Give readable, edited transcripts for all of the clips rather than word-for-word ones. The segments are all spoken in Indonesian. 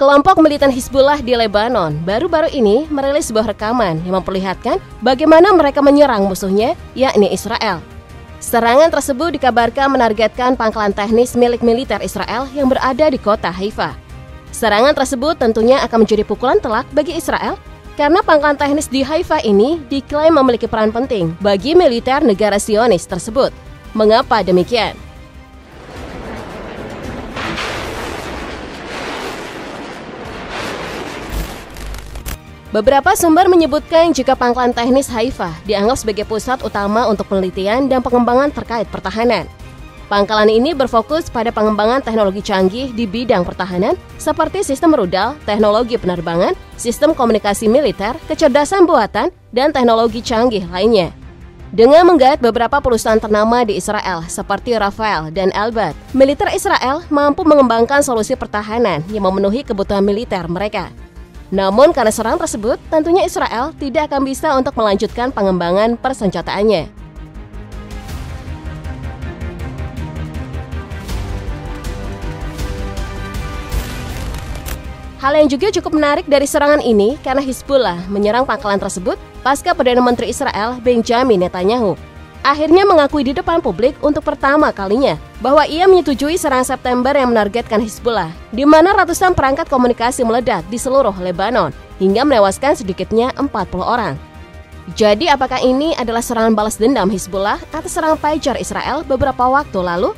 Kelompok militan Hizbullah di Lebanon baru-baru ini merilis sebuah rekaman yang memperlihatkan bagaimana mereka menyerang musuhnya, yakni Israel. Serangan tersebut dikabarkan menargetkan pangkalan teknis milik militer Israel yang berada di kota Haifa. Serangan tersebut tentunya akan menjadi pukulan telak bagi Israel karena pangkalan teknis di Haifa ini diklaim memiliki peran penting bagi militer negara Zionis tersebut. Mengapa demikian? Beberapa sumber menyebutkan jika pangkalan teknis Haifa dianggap sebagai pusat utama untuk penelitian dan pengembangan terkait pertahanan. Pangkalan ini berfokus pada pengembangan teknologi canggih di bidang pertahanan seperti sistem rudal, teknologi penerbangan, sistem komunikasi militer, kecerdasan buatan, dan teknologi canggih lainnya. Dengan menggait beberapa perusahaan ternama di Israel seperti Rafael dan Elbit, militer Israel mampu mengembangkan solusi pertahanan yang memenuhi kebutuhan militer mereka. Namun karena serangan tersebut, tentunya Israel tidak akan bisa untuk melanjutkan pengembangan persenjataannya. Hal yang juga cukup menarik dari serangan ini karena Hizbullah menyerang pangkalan tersebut pasca Perdana Menteri Israel Benjamin Netanyahu akhirnya mengakui di depan publik untuk pertama kalinya bahwa ia menyetujui serangan September yang menargetkan Hizbullah, di mana ratusan perangkat komunikasi meledak di seluruh Lebanon hingga menewaskan sedikitnya 40 orang. Jadi apakah ini adalah serangan balas dendam Hizbullah atas serangan Fajar Israel beberapa waktu lalu?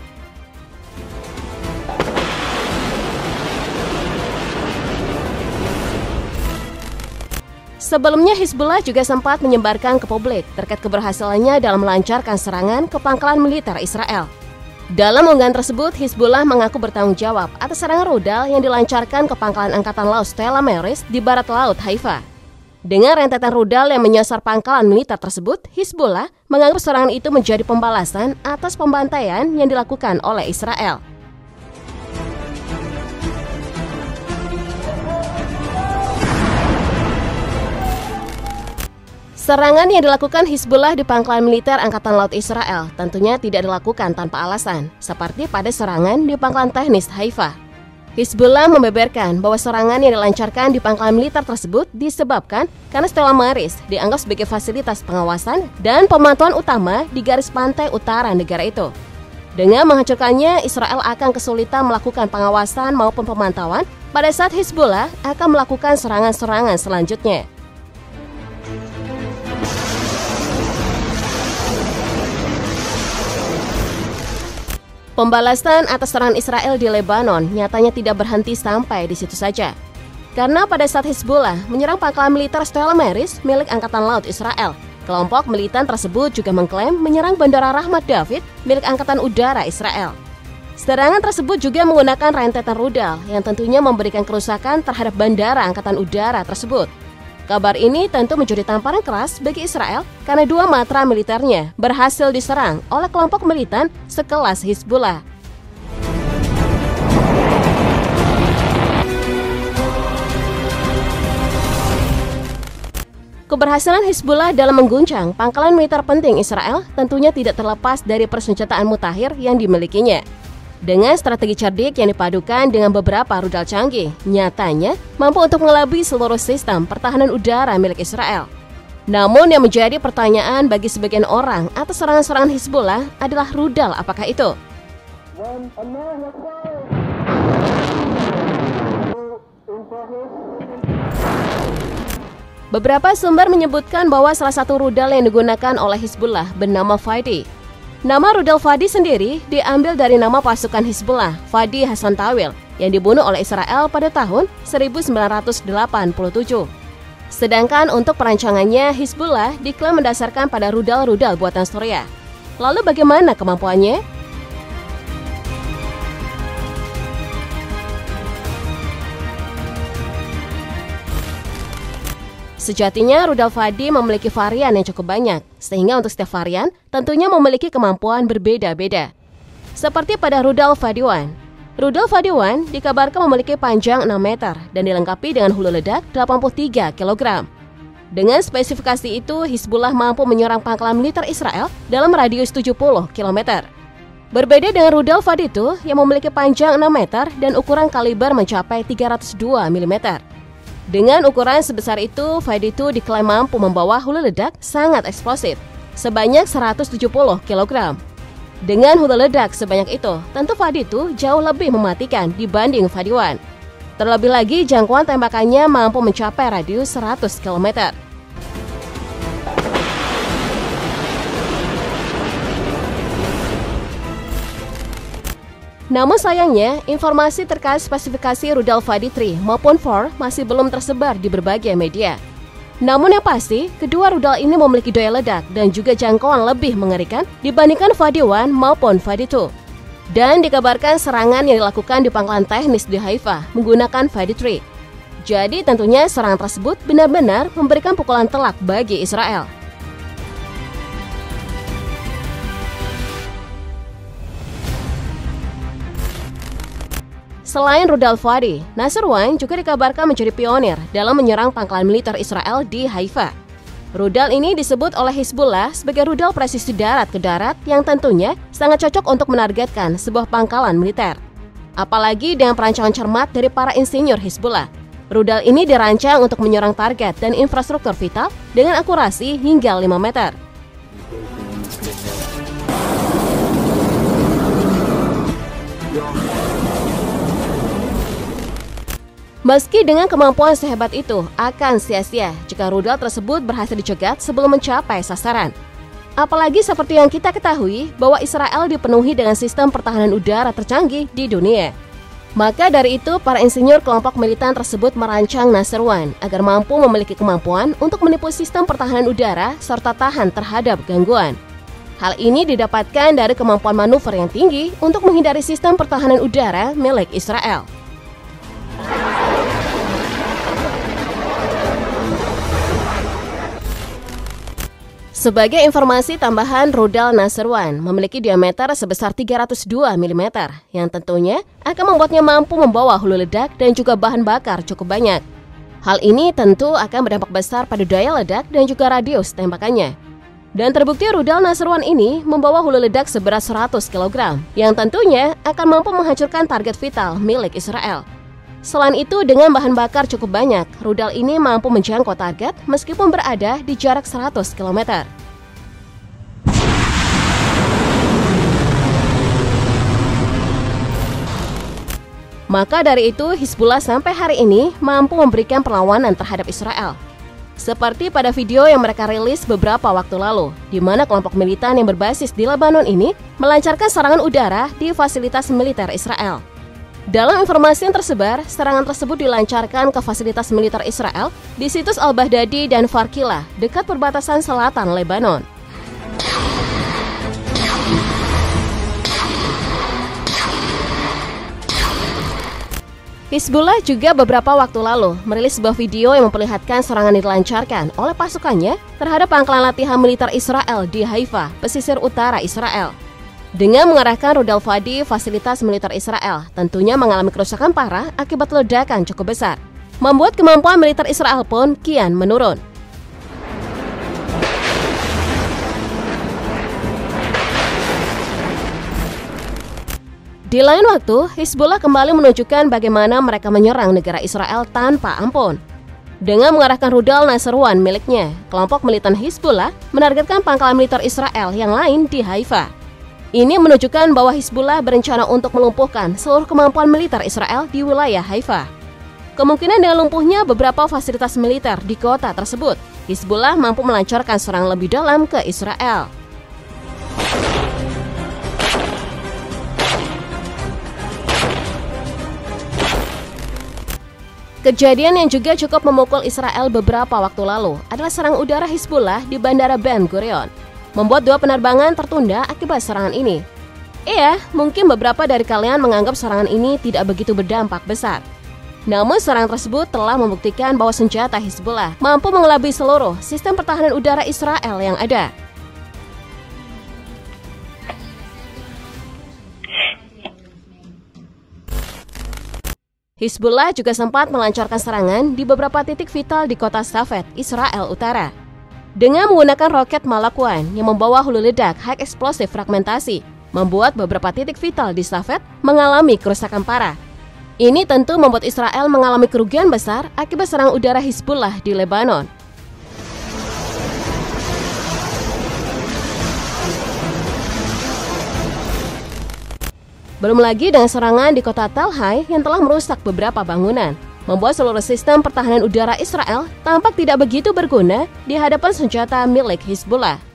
Sebelumnya Hizbullah juga sempat menyebarkan ke publik terkait keberhasilannya dalam melancarkan serangan ke pangkalan militer Israel. Dalam unggahan tersebut, Hizbullah mengaku bertanggung jawab atas serangan rudal yang dilancarkan ke pangkalan Angkatan Laut Stella Maris di barat laut Haifa. Dengan rentetan rudal yang menyasar pangkalan militer tersebut, Hizbullah menganggap serangan itu menjadi pembalasan atas pembantaian yang dilakukan oleh Israel. Serangan yang dilakukan Hizbullah di pangkalan militer Angkatan Laut Israel tentunya tidak dilakukan tanpa alasan, seperti pada serangan di pangkalan teknis Haifa. Hizbullah membeberkan bahwa serangan yang dilancarkan di pangkalan militer tersebut disebabkan karena Stella Maris dianggap sebagai fasilitas pengawasan dan pemantauan utama di garis pantai utara negara itu. Dengan menghancurkannya, Israel akan kesulitan melakukan pengawasan maupun pemantauan pada saat Hizbullah akan melakukan serangan-serangan selanjutnya. Pembalasan atas serangan Israel di Lebanon nyatanya tidak berhenti sampai di situ saja. Karena pada saat Hizbullah menyerang pangkalan militer Stella Maris milik Angkatan Laut Israel, kelompok militan tersebut juga mengklaim menyerang Bandara Ramat David milik Angkatan Udara Israel. Serangan tersebut juga menggunakan rentetan rudal yang tentunya memberikan kerusakan terhadap Bandara Angkatan Udara tersebut. Kabar ini tentu menjadi tamparan keras bagi Israel karena dua matra militernya berhasil diserang oleh kelompok militan sekelas Hizbullah. Keberhasilan Hizbullah dalam mengguncang pangkalan militer penting Israel tentunya tidak terlepas dari persenjataan mutakhir yang dimilikinya. Dengan strategi cerdik yang dipadukan dengan beberapa rudal canggih, nyatanya mampu untuk mengelabui seluruh sistem pertahanan udara milik Israel. Namun yang menjadi pertanyaan bagi sebagian orang atas serangan-serangan Hizbullah adalah rudal apakah itu? Beberapa sumber menyebutkan bahwa salah satu rudal yang digunakan oleh Hizbullah bernama Fadi. Nama rudal Fadi sendiri diambil dari nama pasukan Hizbullah, Fadi Hassan Tawil, yang dibunuh oleh Israel pada tahun 1987. Sedangkan untuk perancangannya, Hizbullah diklaim mendasarkan pada rudal-rudal buatan Suriah. Lalu bagaimana kemampuannya? Sejatinya, rudal Fadi memiliki varian yang cukup banyak, sehingga untuk setiap varian tentunya memiliki kemampuan berbeda-beda. Seperti pada rudal Fadi 1. Rudal Fadi 1 dikabarkan memiliki panjang 6 meter dan dilengkapi dengan hulu ledak 83 kg. Dengan spesifikasi itu, Hizbullah mampu menyerang pangkalan militer Israel dalam radius 70 km. Berbeda dengan rudal Fadi-2 yang memiliki panjang 6 meter dan ukuran kaliber mencapai 302 mm. Dengan ukuran sebesar itu, Fadi-2 diklaim mampu membawa hulu ledak sangat eksplosif, sebanyak 170 kg. Dengan hulu ledak sebanyak itu, tentu Fadi-2 jauh lebih mematikan dibanding Fadi-1. Terlebih lagi, jangkauan tembakannya mampu mencapai radius 100 km. Namun sayangnya, informasi terkait spesifikasi rudal Fadi-3 maupun 4 masih belum tersebar di berbagai media. Namun yang pasti, kedua rudal ini memiliki daya ledak dan juga jangkauan lebih mengerikan dibandingkan Fadi-1 maupun Fadi-2. Dan dikabarkan serangan yang dilakukan di pangkalan teknis di Haifa menggunakan Fadi-3. Jadi tentunya serangan tersebut benar-benar memberikan pukulan telak bagi Israel. Selain rudal Fadi, Nasr 1 juga dikabarkan menjadi pionir dalam menyerang pangkalan militer Israel di Haifa. Rudal ini disebut oleh Hizbullah sebagai rudal presisi darat ke darat yang tentunya sangat cocok untuk menargetkan sebuah pangkalan militer. Apalagi dengan perancangan cermat dari para insinyur Hizbullah. Rudal ini dirancang untuk menyerang target dan infrastruktur vital dengan akurasi hingga 5 meter. Meski dengan kemampuan sehebat itu, akan sia-sia jika rudal tersebut berhasil dicegat sebelum mencapai sasaran. Apalagi seperti yang kita ketahui bahwa Israel dipenuhi dengan sistem pertahanan udara tercanggih di dunia. Maka dari itu, para insinyur kelompok militan tersebut merancang Nasr 1 agar mampu memiliki kemampuan untuk menipu sistem pertahanan udara serta tahan terhadap gangguan. Hal ini didapatkan dari kemampuan manuver yang tinggi untuk menghindari sistem pertahanan udara milik Israel. Sebagai informasi tambahan, rudal Nasr 1 memiliki diameter sebesar 302 mm yang tentunya akan membuatnya mampu membawa hulu ledak dan juga bahan bakar cukup banyak. Hal ini tentu akan berdampak besar pada daya ledak dan juga radius tembakannya. Dan terbukti rudal Nasr 1 ini membawa hulu ledak seberat 100 kg yang tentunya akan mampu menghancurkan target vital milik Israel. Selain itu, dengan bahan bakar cukup banyak, rudal ini mampu menjangkau target meskipun berada di jarak 100 km. Maka dari itu, Hizbullah sampai hari ini mampu memberikan perlawanan terhadap Israel. Seperti pada video yang mereka rilis beberapa waktu lalu, di mana kelompok militan yang berbasis di Lebanon ini melancarkan serangan udara di fasilitas militer Israel. Dalam informasi yang tersebar, serangan tersebut dilancarkan ke fasilitas militer Israel di situs Al-Baghdadi dan Farkila, dekat perbatasan selatan Lebanon. Hizbullah juga beberapa waktu lalu merilis sebuah video yang memperlihatkan serangan dilancarkan oleh pasukannya terhadap pangkalan latihan militer Israel di Haifa, pesisir utara Israel. Dengan mengarahkan rudal Fadi, fasilitas militer Israel tentunya mengalami kerusakan parah akibat ledakan cukup besar, membuat kemampuan militer Israel pun kian menurun. Di lain waktu, Hizbullah kembali menunjukkan bagaimana mereka menyerang negara Israel tanpa ampun. Dengan mengarahkan rudal Nasr 1 miliknya, kelompok militan Hizbullah menargetkan pangkalan militer Israel yang lain di Haifa. Ini menunjukkan bahwa Hizbullah berencana untuk melumpuhkan seluruh kemampuan militer Israel di wilayah Haifa. Kemungkinan dengan lumpuhnya beberapa fasilitas militer di kota tersebut, Hizbullah mampu melancarkan serangan lebih dalam ke Israel. Kejadian yang juga cukup memukul Israel beberapa waktu lalu adalah serangan udara Hizbullah di Bandara Ben Gurion, membuat 2 penerbangan tertunda akibat serangan ini. Iya, mungkin beberapa dari kalian menganggap serangan ini tidak begitu berdampak besar. Namun serangan tersebut telah membuktikan bahwa senjata Hizbullah mampu mengelabui seluruh sistem pertahanan udara Israel yang ada. Hizbullah juga sempat melancarkan serangan di beberapa titik vital di kota Safed, Israel Utara. Dengan menggunakan roket Malak 1 yang membawa hulu ledak high explosive fragmentasi, membuat beberapa titik vital di Safed mengalami kerusakan parah. Ini tentu membuat Israel mengalami kerugian besar akibat serangan udara Hizbullah di Lebanon. Belum lagi dengan serangan di kota Tel Hai yang telah merusak beberapa bangunan, membuat seluruh sistem pertahanan udara Israel tampak tidak begitu berguna di hadapan senjata milik Hizbullah.